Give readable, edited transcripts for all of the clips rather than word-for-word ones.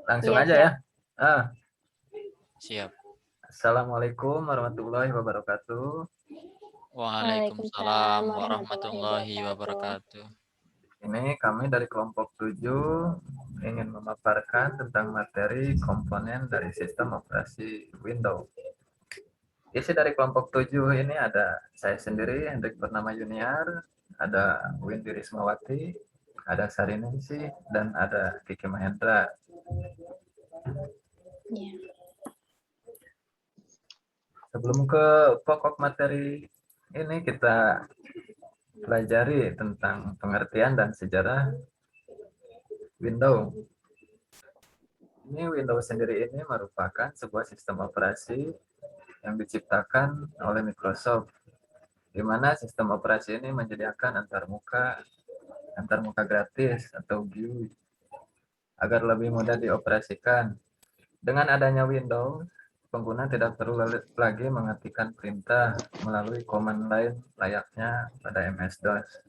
Langsung Iya, aja ya. siap. Ah, Siap. Assalamualaikum warahmatullahi wabarakatuh. Waalaikumsalam Waalaikumsalam warahmatullahi warahmatullahi wabarakatuh. wabarakatuh. Ini kami dari kelompok 7 ingin memaparkan tentang materi komponen dari sistem operasi Windows. Isi dari kelompok 7 ini ada saya sendiri, Hendrik Purnama Junior, ada Windy Rismawati, ada Sarinisi, dan ada Kiki Mahendra. Ya. Sebelum ke pokok materi ini, kita pelajari tentang pengertian dan sejarah Windows. Ini Windows sendiri ini merupakan sebuah sistem operasi yang diciptakan oleh Microsoft, di mana sistem operasi ini menyediakan antarmuka gratis atau GUI agar lebih mudah dioperasikan. Dengan adanya Windows, pengguna tidak perlu lagi mengetikkan perintah melalui command line layaknya pada MS-DOS,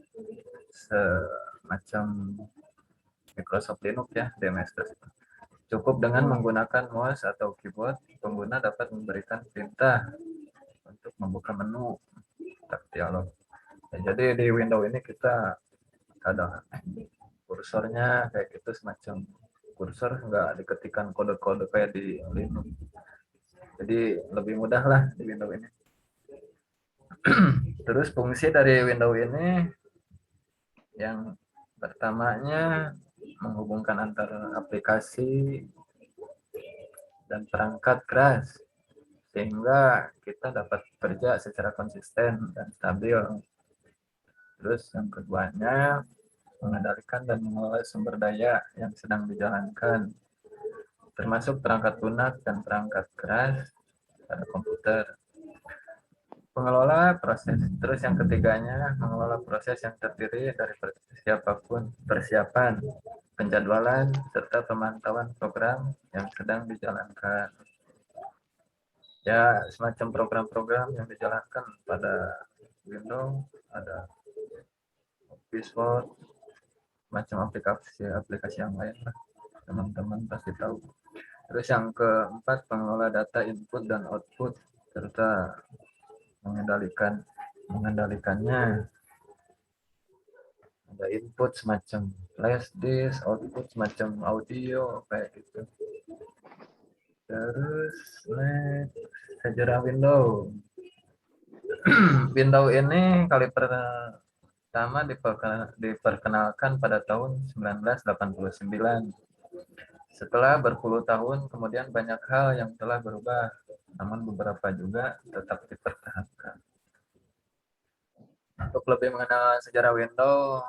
semacam Microsoft Linux ya, di MS-DOS. Cukup dengan menggunakan mouse atau keyboard, pengguna dapat memberikan perintah untuk membuka menu dialog. Ya, jadi di Windows ini kita ada kursornya kayak gitu, semacam kursor, nggak diketikkan kode-kode kayak di Linux. Jadi lebih mudah lah di Windows ini. Terus fungsi dari Windows ini yang pertamanya menghubungkan antara aplikasi dan perangkat keras sehingga kita dapat bekerja secara konsisten dan stabil. Terus yang keduanya mengendalikan dan mengelola sumber daya yang sedang dijalankan, termasuk perangkat lunak dan perangkat keras pada komputer. Pengelola proses. Terus yang ketiganya, mengelola proses yang terdiri dari persiapan, penjadwalan, serta pemantauan program yang sedang dijalankan. Ya, semacam program-program yang dijalankan pada Windows, ada Office Word, macam aplikasi yang lain lah, teman-teman pasti tahu. Terus yang keempat, pengelola data input dan output serta mengendalikannya. Ada input semacam flash disk, output semacam audio kayak gitu. Terus sejarah Windows. Windows ini kali pertama diperkenalkan pada tahun 1989. Setelah berpuluh tahun kemudian banyak hal yang telah berubah, namun beberapa juga tetap dipertahankan. Untuk lebih mengenal sejarah Windows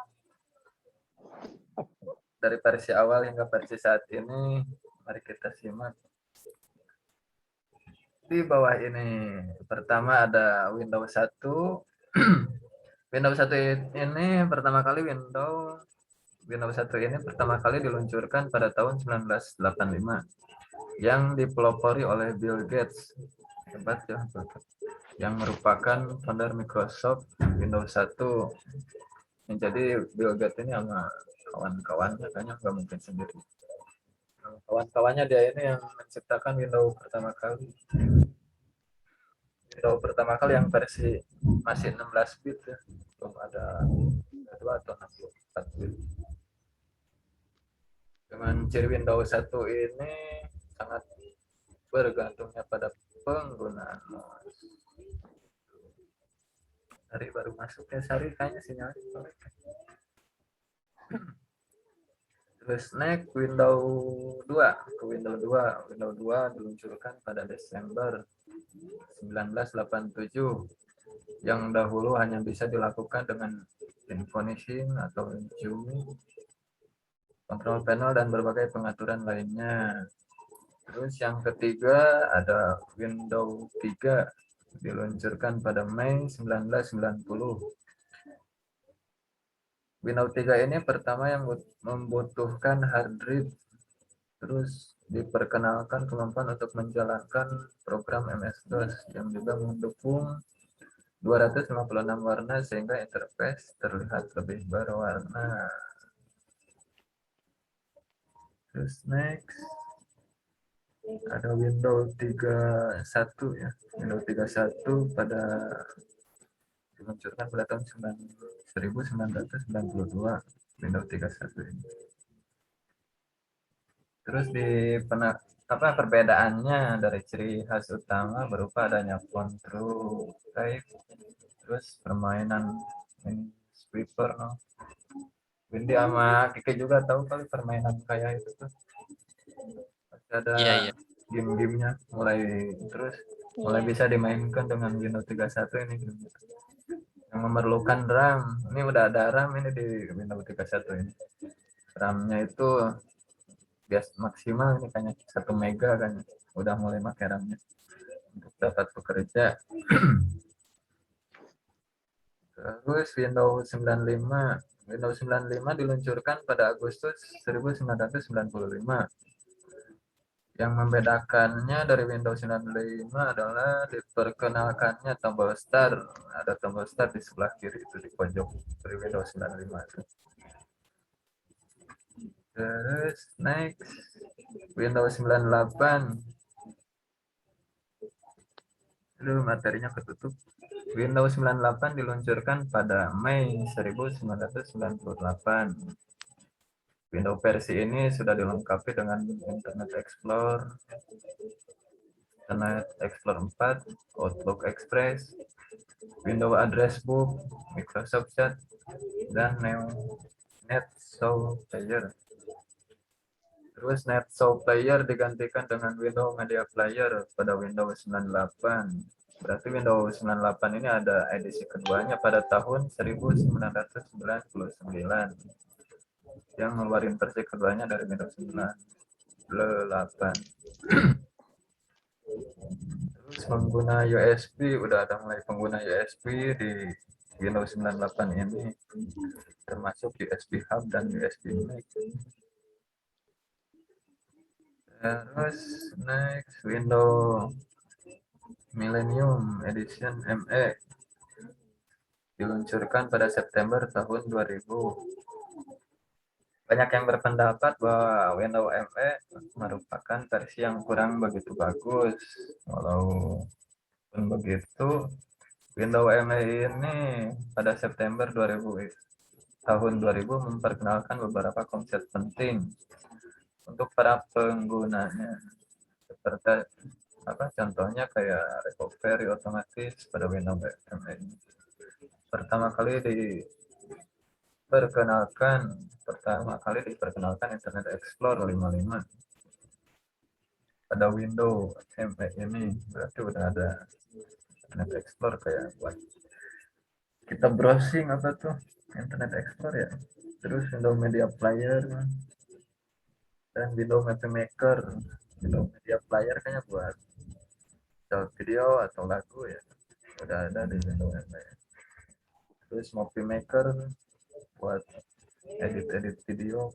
dari versi awal hingga versi saat ini, mari kita simak. Di bawah ini pertama ada Windows 1. Windows 1 ini Windows 1 ini pertama kali diluncurkan pada tahun 1985 yang dipelopori oleh Bill Gates. Hebat ya, yang merupakan founder Microsoft. Windows 1. Jadi Bill Gates ini sama kawan-kawannya kayaknya nggak mungkin sendiri. Kawan-kawannya dia ini yang menciptakan Windows pertama kali. Windows pertama kali yang versi masih 16 bit ya, belum ada 2 atau 64 bit. Dengan ciri Windows 1 ini sangat bergantungnya pada penggunaan mouse. Sari baru masuk ya, Sari kayaknya sinyalnya jelek. Terus naik Windows 2 ke Windows 2. Windows 2 diluncurkan pada Desember 1987, yang dahulu hanya bisa dilakukan dengan Infinishing atau Jumi, kontrol panel dan berbagai pengaturan lainnya. Terus yang ketiga ada Windows 3 diluncurkan pada Mei 1990. Windows 3 ini pertama yang membutuhkan hard drive. Terus diperkenalkan kemampuan untuk menjalankan program MS-DOS yang juga mendukung 256 warna sehingga interface terlihat lebih berwarna. Terus next, Ada Windows 31 ya. Windows 31 pada diluncurkan pada tahun 1992, Windows 31 ini. Terus di perbedaannya dari ciri khas utama berupa adanya control type, terus permainan ini sweeper, no. Windy sama Kiki juga tahu kali permainan kayak itu tuh. Ada Iya, iya. game-gamenya terus mulai Iya. bisa dimainkan dengan Windows 31 ini yang memerlukan RAM. Ini udah ada RAM ini di Windows 31 ini. RAM-nya itu bias maksimal ini kayaknya 1 mega kan. Udah mulai pakai RAM-nya untuk dapat bekerja. Terus Windows 95. Windows 95 diluncurkan pada Agustus 1995. Yang membedakannya dari Windows 95 adalah diperkenalkannya tombol start. Ada tombol start di sebelah kiri itu di pojok dari Windows 95 itu. Terus next Windows 98. Aduh, materinya ketutup. Windows 98 diluncurkan pada Mei 1998. Windows versi ini sudah dilengkapi dengan Internet Explorer 4, Outlook Express, Windows Address Book, Microsoft Chat, dan NetShow Player. Terus NetShow Player digantikan dengan Windows Media Player pada Windows 98. Berarti Windows 98 ini ada edisi keduanya pada tahun 1999 yang ngeluarin versi keduanya dari Windows 98. Terus pengguna USB, udah ada mulai pengguna USB di Windows 98 ini, termasuk USB Hub dan USB Mic. Terus next Windows Millennium Edition ME diluncurkan pada September tahun 2000. Banyak yang berpendapat bahwa Windows ME merupakan versi yang kurang begitu bagus. Walaupun begitu, Windows ME ini pada September 2000 tahun 2000 memperkenalkan beberapa konsep penting untuk para penggunanya. Seperti contohnya kayak recovery otomatis pada Windows ME. Pertama kali diperkenalkan Internet Explorer 55 pada Windows ME ini. Berarti udah ada Internet Explorer kayak buat kita browsing Internet Explorer ya. Terus Windows Media Player dan Windows Movie Maker. Windows Media Player kayaknya buat video atau lagu ya, udah ada di Windows ME. Terus Movie Maker buat edit video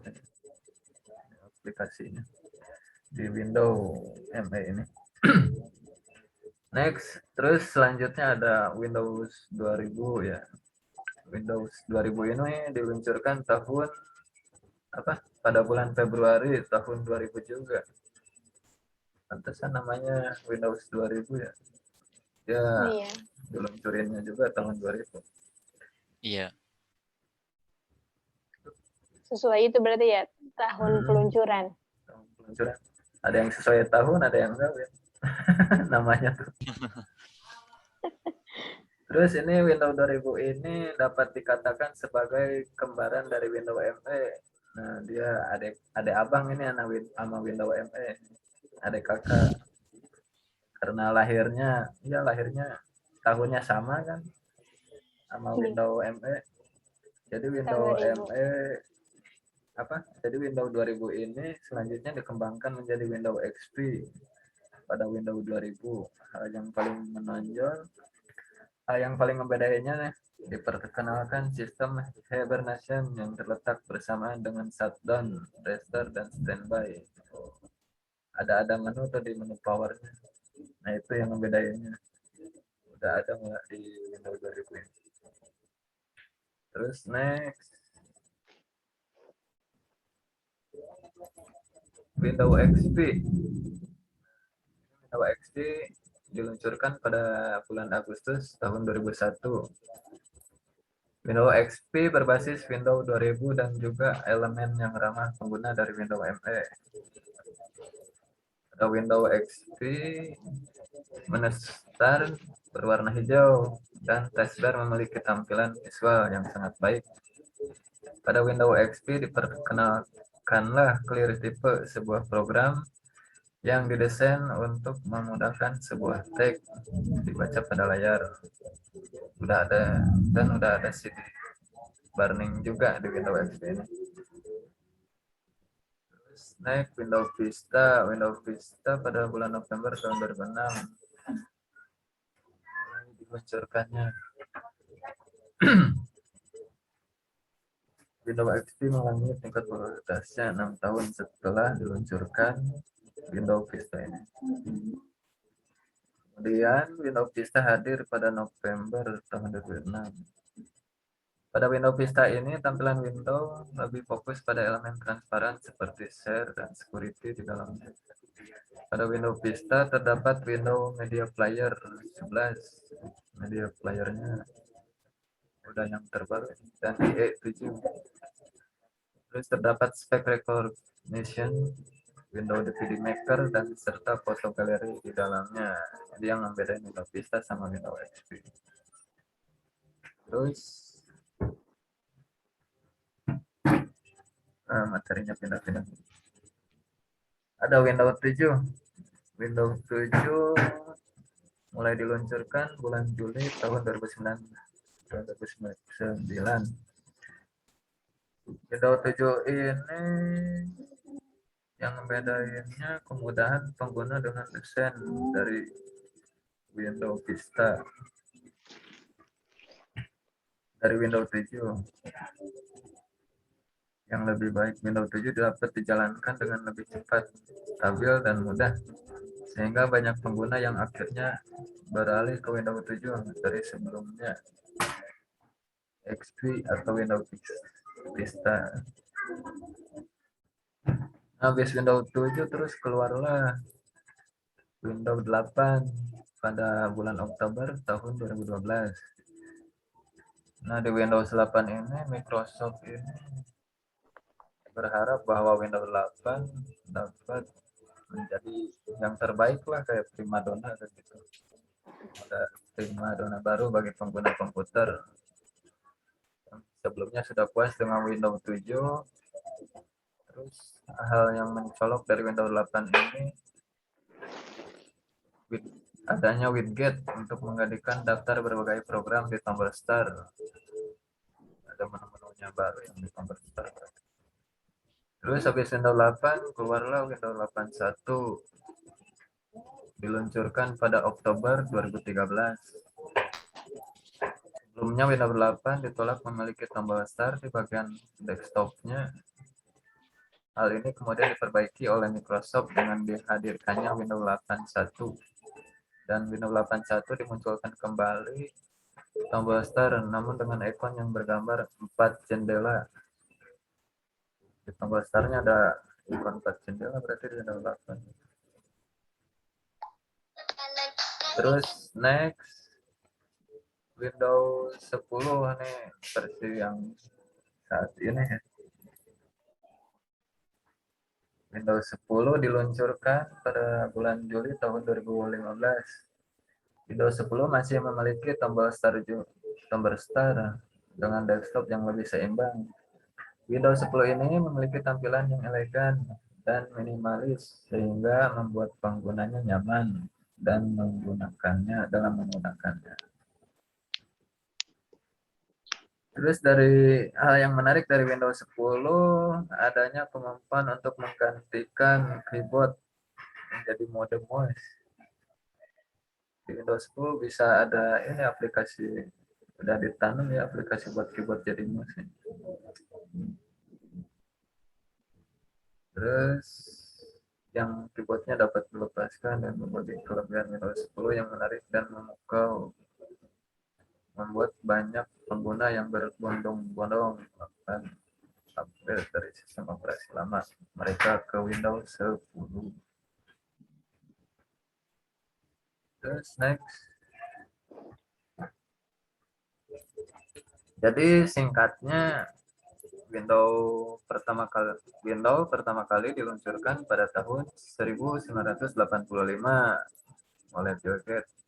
aplikasinya di Windows ME ini. Next, terus selanjutnya ada Windows 2000 ya. Windows 2000 ini diluncurkan pada bulan Februari tahun 2000 juga. Pantesan namanya Windows 2000 ya. Ya, Iya. diluncurinnya juga tahun 2000. Iya. Sesuai itu berarti ya tahun peluncuran. Tahun peluncuran. Ada yang sesuai tahun, ada yang enggak ya. Namanya tuh. Terus ini Windows 2000 ini dapat dikatakan sebagai kembaran dari Windows ME. Nah, dia adik abang ini sama Windows ME. Adik kakak. Karena lahirnya tahunnya sama kan sama Windows ME. Jadi Windows ME Jadi Windows 2000 ini selanjutnya dikembangkan menjadi Windows XP pada Windows 2000. Hal yang paling membedainya diperkenalkan sistem hibernation yang terletak bersamaan dengan shutdown, restart, dan standby. Ada menu atau di menu powernya. Nah, itu yang membedainya. Udah ada nggak di Windows 2000 ini. Terus next Windows XP. Windows XP diluncurkan pada bulan Agustus tahun 2001. Windows XP berbasis Windows 2000 dan juga elemen yang ramah pengguna dari Windows ME. Pada Windows XP, menu start berwarna hijau dan taskbar memiliki tampilan visual yang sangat baik. Pada Windows XP diperkenalkanlah clear type, sebuah program yang didesain untuk memudahkan sebuah teks dibaca pada layar. Udah ada CD burning juga di Windows XP ini. Terus naik Windows Vista. Windows Vista pada bulan November tahun 2006 diluncurkannya. Windows XP mengalami tingkat popularitasnya 6 tahun setelah diluncurkan Windows Vista ini. Kemudian Windows Vista hadir pada November tahun 2006. Pada Windows Vista ini, tampilan Windows lebih fokus pada elemen transparan seperti share dan security di dalamnya. Pada Windows Vista terdapat Windows Media Player 11. Media playernya udah yang terbaru dan IE7. Terus terdapat spek recognition, Windows DVD Maker, dan serta foto galeri di dalamnya. Jadi yang membedakan Windows Vista sama Windows XP. Terus materinya pindah-pindah. Ada Windows 7. Windows 7 mulai diluncurkan bulan Juli tahun 2009. Windows 7 ini yang membedakannya kemudahan pengguna dengan desain dari Windows Vista. Dari Windows 7 yang lebih baik, Windows 7 dapat dijalankan dengan lebih cepat, stabil, dan mudah, sehingga banyak pengguna yang akhirnya beralih ke Windows 7 dari sebelumnya XP atau Windows Vista. Habis Windows 7 terus keluarlah Windows 8 pada bulan Oktober tahun 2012. Nah, di Windows 8 ini Microsoft ini berharap bahwa Windows 8 dapat menjadi yang terbaik lah, kayak primadona gitu. Ada primadona baru bagi pengguna komputer. Sebelumnya sudah puas dengan Windows 7. Terus hal yang mencolok dari Windows 8 ini adanya widget untuk menggantikan daftar berbagai program di tombol start. Ada menu-menunya baru yang di tombol start. Terus habis Windows 8 keluarlah Windows 8.1, diluncurkan pada Oktober 2013. Sebelumnya Windows 8 ditolak memiliki tombol start di bagian desktopnya. Hal ini kemudian diperbaiki oleh Microsoft dengan dihadirkannya Windows 8.1. Dan Windows 8.1 dimunculkan kembali tombol start, namun dengan ikon yang bergambar 4 jendela. Di tombol startnya ada ikon 4 jendela, berarti di Windows 8. Terus next Windows 10 nih, versi yang saat ini ya. Windows 10 diluncurkan pada bulan Juli tahun 2015. Windows 10 masih memiliki tombol start dengan desktop yang lebih seimbang. Windows 10 ini memiliki tampilan yang elegan dan minimalis sehingga membuat penggunanya nyaman dan menggunakannya dalam menggunakannya. Terus dari hal yang menarik dari Windows 10 adanya kemampuan untuk menggantikan keyboard menjadi mode mouse. Di Windows 10 bisa ada ini aplikasi, udah ditanam ya aplikasi buat keyboard jadi mouse. Terus yang keyboardnya dapat dilepaskan dan memiliki kelebihan Windows 10 yang menarik dan memukau, membuat banyak pengguna yang berbondong-bondong melakukan upgrade dari sistem operasi lama mereka ke Windows 10. Terus next. Jadi singkatnya Windows pertama kali diluncurkan pada tahun 1985 oleh Bill Gates.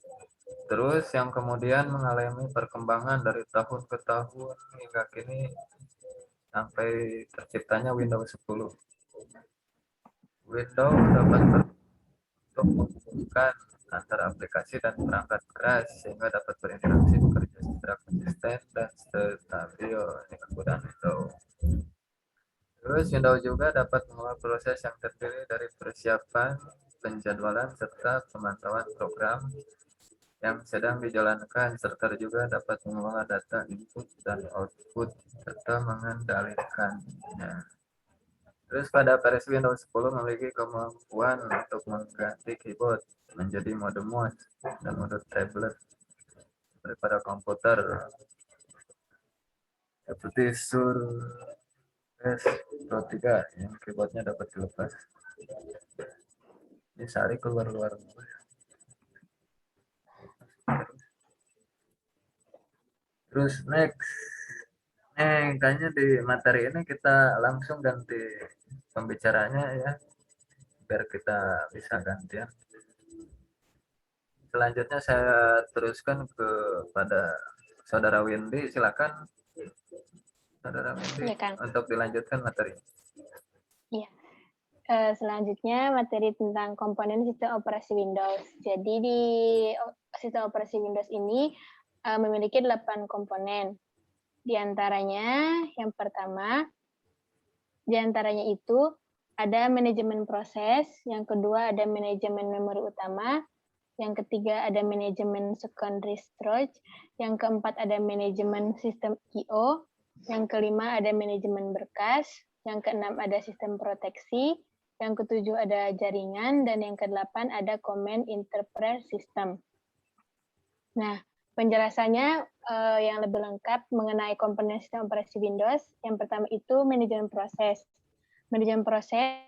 Terus yang kemudian mengalami perkembangan dari tahun ke tahun hingga kini sampai terciptanya Windows 10. Windows dapat untuk menghubungkan antara aplikasi dan perangkat keras sehingga dapat berinteraksi bekerja secara konsisten dan stabil. Ini kegunaan Windows. Terus Windows juga dapat mengelola proses yang terdiri dari persiapan, penjadwalan, serta pemantauan program yang sedang dijalankan, serta juga dapat mengelola data input dan output, serta mengendalikannya. Terus pada versi Windows 10 memiliki kemampuan untuk mengganti keyboard menjadi mode mouse dan mode tablet daripada komputer seperti Surface Pro 3 yang keyboardnya dapat dilepas. Ini sehari keluar-luar. Terus next. Kayaknya di materi ini kita langsung ganti pembicaranya ya, biar kita bisa gantian. Selanjutnya saya teruskan kepada Saudara Windy, silakan Saudara Windy Ya, Kang. untuk dilanjutkan materi. Iya. Selanjutnya materi tentang komponen sistem operasi Windows. Jadi di sistem operasi Windows ini memiliki 8 komponen. Di antaranya yang pertama, di antaranya itu ada manajemen proses, yang kedua ada manajemen memori utama, yang ketiga ada manajemen secondary storage, yang keempat ada manajemen sistem I/O, yang kelima ada manajemen berkas, yang keenam ada sistem proteksi, yang ketujuh ada jaringan, dan yang kedelapan ada command interpret system. Nah, penjelasannya yang lebih lengkap mengenai komponen sistem operasi Windows, yang pertama itu manajemen proses. Manajemen proses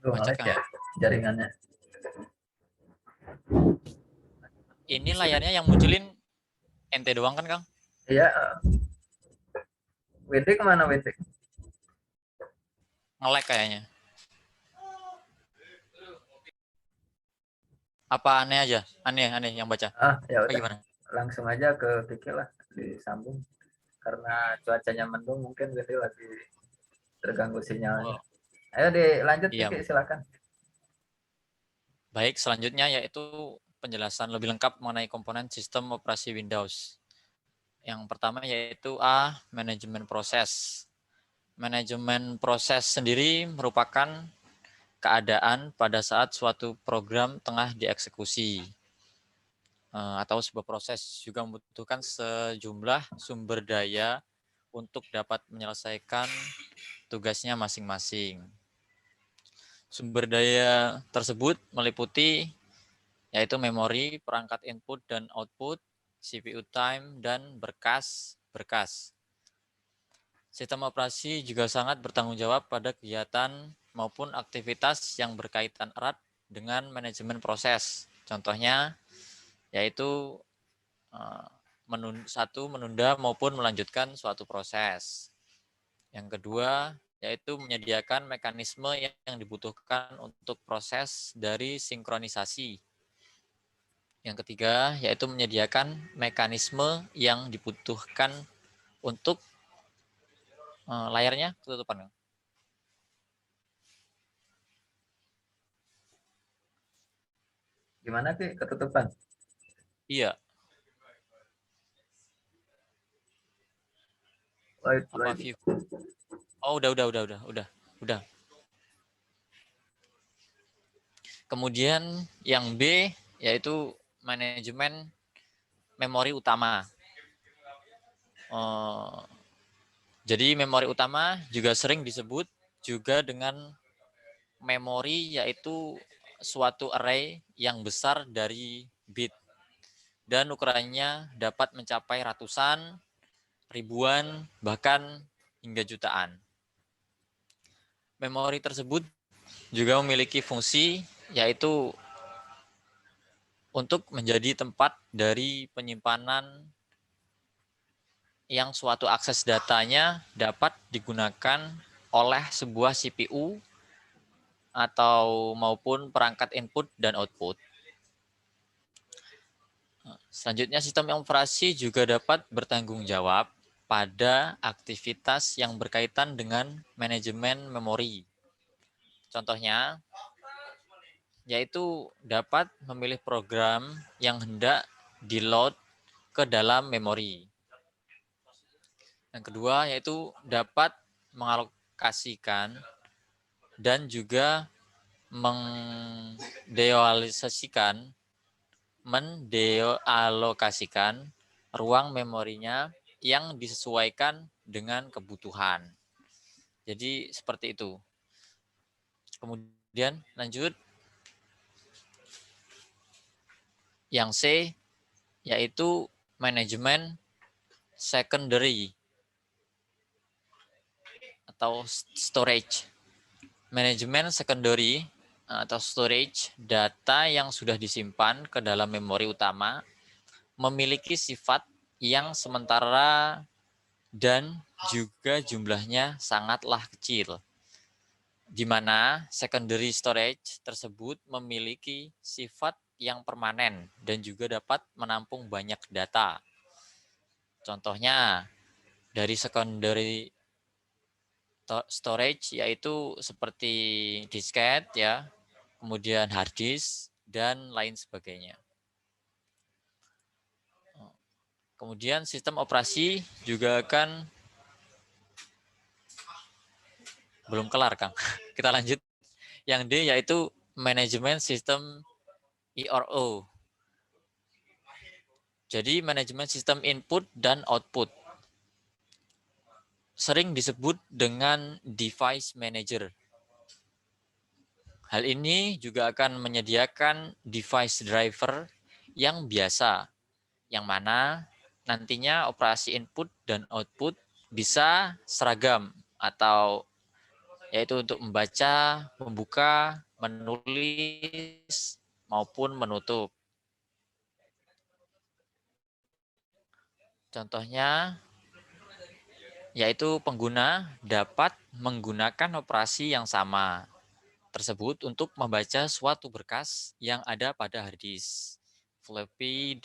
Ngelag ya jaringannya. Ini layarnya yang munculin ente doang kan, Kang? Iya. Windy kemana Windy? Nge-lag kayaknya. Apa aneh aja? Aneh yang baca. Ya Apa udah. gimana? Langsung aja ke Kiki lah, disambung. Karena cuacanya mendung mungkin Windy lagi terganggu sinyalnya. Oh, Ayo dilanjut iya. Kiki, silakan. Baik, selanjutnya yaitu penjelasan lebih lengkap mengenai komponen sistem operasi Windows. Yang pertama yaitu A, manajemen proses. Manajemen proses sendiri merupakan keadaan pada saat suatu program tengah dieksekusi atau sebuah proses juga membutuhkan sejumlah sumber daya untuk dapat menyelesaikan tugasnya masing-masing. Sumber daya tersebut meliputi yaitu memori, perangkat input dan output, CPU time, dan berkas-berkas. Sistem operasi juga sangat bertanggung jawab pada kegiatan maupun aktivitas yang berkaitan erat dengan manajemen proses. Contohnya yaitu menunda maupun melanjutkan suatu proses. Yang kedua yaitu menyediakan mekanisme yang dibutuhkan untuk proses dari sinkronisasi. Yang ketiga yaitu menyediakan mekanisme yang dibutuhkan untuk layarnya ketutupan. Gimana Ki ketutupan? Iya. Apa view? Oh, udah. Kemudian yang B yaitu manajemen memori utama. Jadi memori utama juga sering disebut juga dengan memori, yaitu suatu array yang besar dari bit dan ukurannya dapat mencapai ratusan, ribuan, bahkan hingga jutaan. Memori tersebut juga memiliki fungsi, yaitu untuk menjadi tempat dari penyimpanan yang suatu akses datanya dapat digunakan oleh sebuah CPU atau maupun perangkat input dan output. Selanjutnya, sistem operasi juga dapat bertanggung jawab pada aktivitas yang berkaitan dengan manajemen memori. Contohnya, yaitu dapat memilih program yang hendak di-load ke dalam memori. Yang kedua, yaitu dapat mengalokasikan dan juga mendealokasikan ruang memorinya yang disesuaikan dengan kebutuhan. Jadi seperti itu. Kemudian lanjut yang C, yaitu manajemen secondary atau storage. Manajemen secondary atau storage data yang sudah disimpan ke dalam memori utama memiliki sifat yang sementara dan juga jumlahnya sangatlah kecil, di mana secondary storage tersebut memiliki sifat yang permanen dan juga dapat menampung banyak data. Contohnya dari secondary storage yaitu seperti disket ya, kemudian hard disk dan lain sebagainya. Kemudian sistem operasi juga akan belum kelar, Kang. Kita lanjut. Yang D yaitu manajemen sistem ERO. Jadi manajemen sistem input dan output. Sering disebut dengan device manager. Hal ini juga akan menyediakan device driver yang biasa, yang mana nantinya operasi input dan output bisa seragam atau yaitu untuk membaca, membuka, menulis, maupun menutup. Contohnya, yaitu pengguna dapat menggunakan operasi yang sama tersebut untuk membaca suatu berkas yang ada pada hard disk, floppy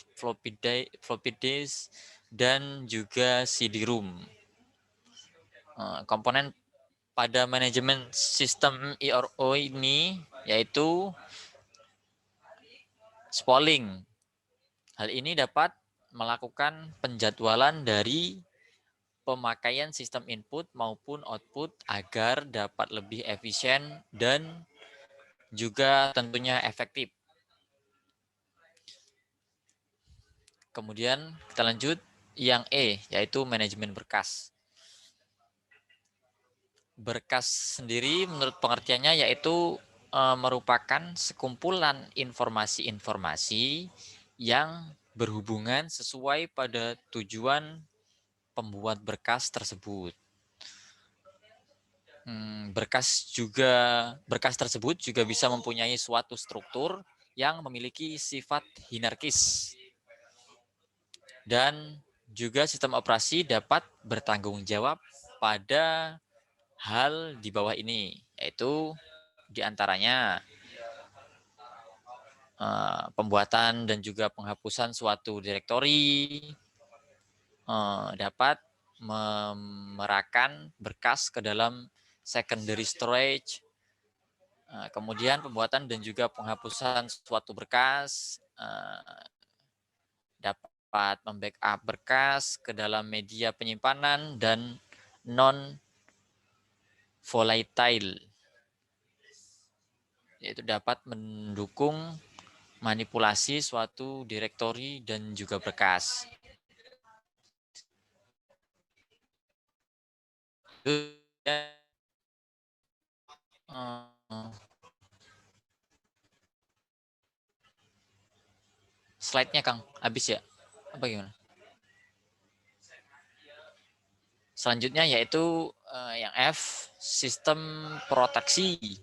disk, dan juga CD-ROM. Komponen pada manajemen sistem ERO ini yaitu spooling. Hal ini dapat melakukan penjadwalan dari pemakaian sistem input maupun output agar dapat lebih efisien dan juga tentunya efektif. Kemudian kita lanjut yang E, yaitu manajemen berkas. Berkas sendiri menurut pengertiannya yaitu merupakan sekumpulan informasi-informasi yang berhubungan sesuai pada tujuan pembuat berkas tersebut. Berkas tersebut juga bisa mempunyai suatu struktur yang memiliki sifat hierarkis. Dan juga sistem operasi dapat bertanggung jawab pada hal di bawah ini, yaitu diantaranya pembuatan dan juga penghapusan suatu direktori, dapat memerahkan berkas ke dalam secondary storage, kemudian pembuatan dan juga penghapusan suatu berkas, dapat membackup berkas ke dalam media penyimpanan dan non-volatile, yaitu dapat mendukung manipulasi suatu direktori dan juga berkas. Slide-nya Kang, habis ya? Apa gimana? Selanjutnya yaitu yang F, sistem proteksi.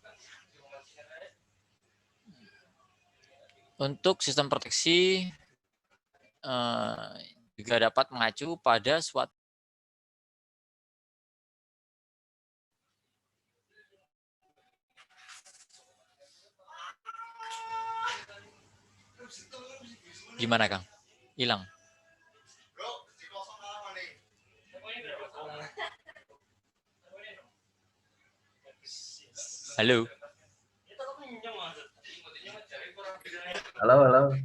Untuk sistem proteksi juga dapat mengacu pada suatu gimana Kang? Hilang. Halo. Halo, halo.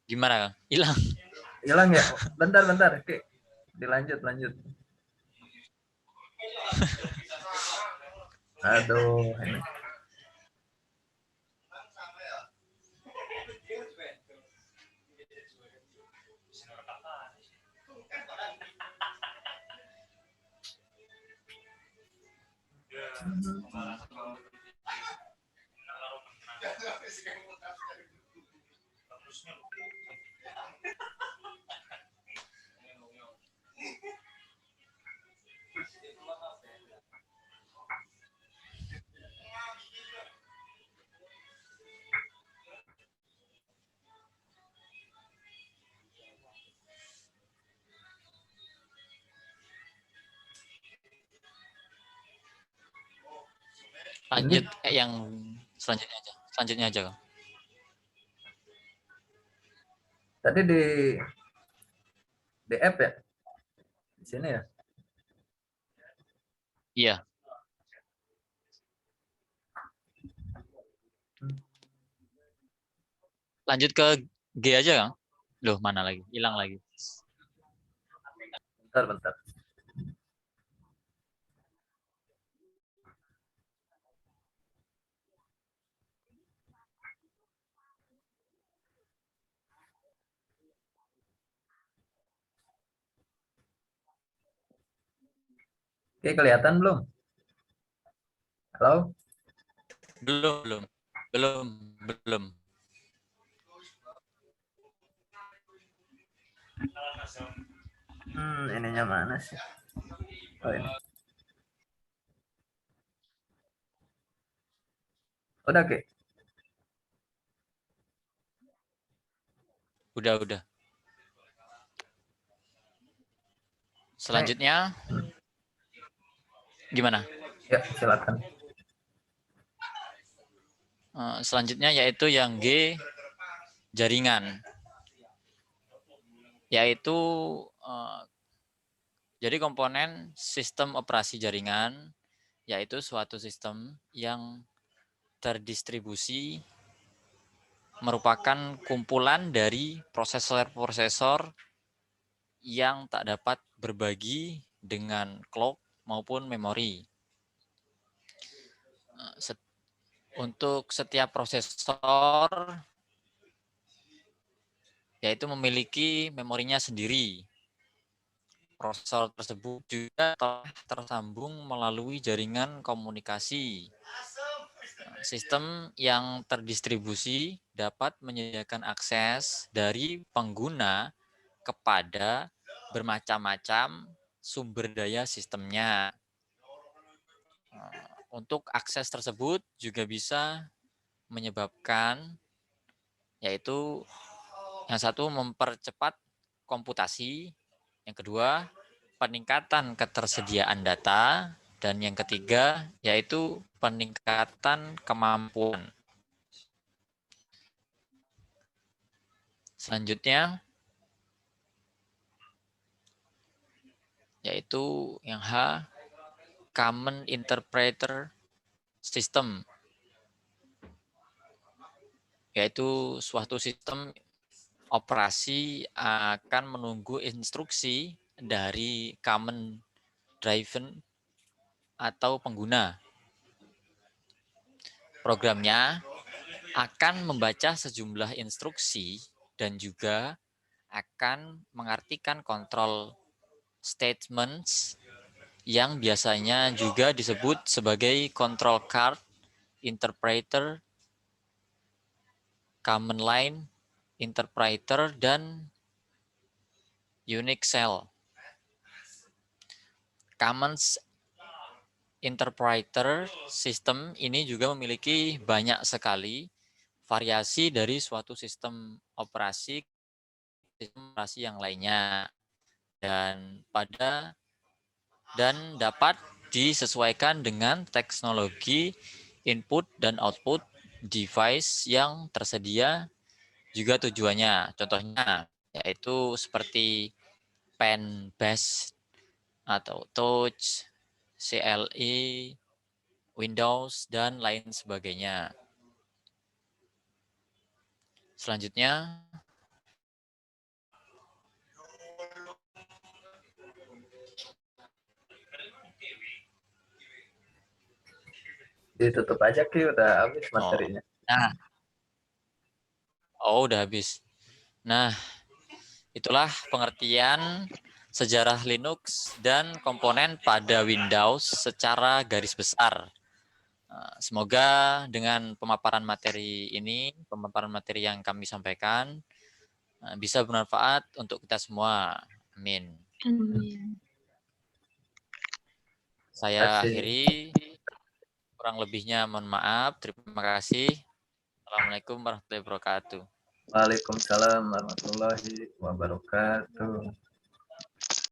Gimana Kang? Hilang. Hilang ya? Bentar, bentar. Oke. Dilanjut, lanjut. Aduh. Ini. Lanjut yang selanjutnya aja. Selanjutnya aja Kang. Tadi di app ya? Di sini ya? Iya. Lanjut ke G aja Kang. Loh, mana lagi? Hilang lagi. Bentar, bentar. Oke, kelihatan belum? Halo? Belum. Ininya mana sih? Oh, ini. Udah, Ki? Udah. Selanjutnya gimana? Ya, silakan. Selanjutnya yaitu yang G, jaringan. Yaitu jadi komponen sistem operasi jaringan, yaitu suatu sistem yang terdistribusi merupakan kumpulan dari prosesor-prosesor yang tak dapat berbagi dengan clock maupun memori. Untuk setiap prosesor yaitu memiliki memorinya sendiri. Prosesor tersebut juga telah tersambung melalui jaringan komunikasi. Sistem yang terdistribusi dapat menyediakan akses dari pengguna kepada bermacam-macam sumber daya sistemnya. Untuk akses tersebut juga bisa menyebabkan yaitu yang satu mempercepat komputasi, yang kedua peningkatan ketersediaan data, dan yang ketiga yaitu peningkatan kemampuan. Selanjutnya yaitu yang H, Common Interpreter System, yaitu suatu sistem operasi akan menunggu instruksi dari common driven atau pengguna. Programnya akan membaca sejumlah instruksi dan juga akan mengartikan kontrol statements yang biasanya juga disebut sebagai control card, interpreter, command line, interpreter, dan Unix cell. Command interpreter system ini juga memiliki banyak sekali variasi dari suatu sistem operasi yang lainnya dan dapat disesuaikan dengan teknologi input dan output device yang tersedia juga tujuannya. Contohnya yaitu seperti pen based atau touch, CLI, Windows, dan lain sebagainya. Selanjutnya, Ditutup aja Ki, udah habis materinya. Udah habis. Nah, itulah pengertian sejarah Linux dan komponen pada Windows secara garis besar. Semoga dengan pemaparan materi ini, pemaparan materi yang kami sampaikan, bisa bermanfaat untuk kita semua. Amin. Saya akhiri, kurang lebihnya mohon maaf. Terima kasih. Assalamualaikum warahmatullahi wabarakatuh. Waalaikumsalam warahmatullahi wabarakatuh.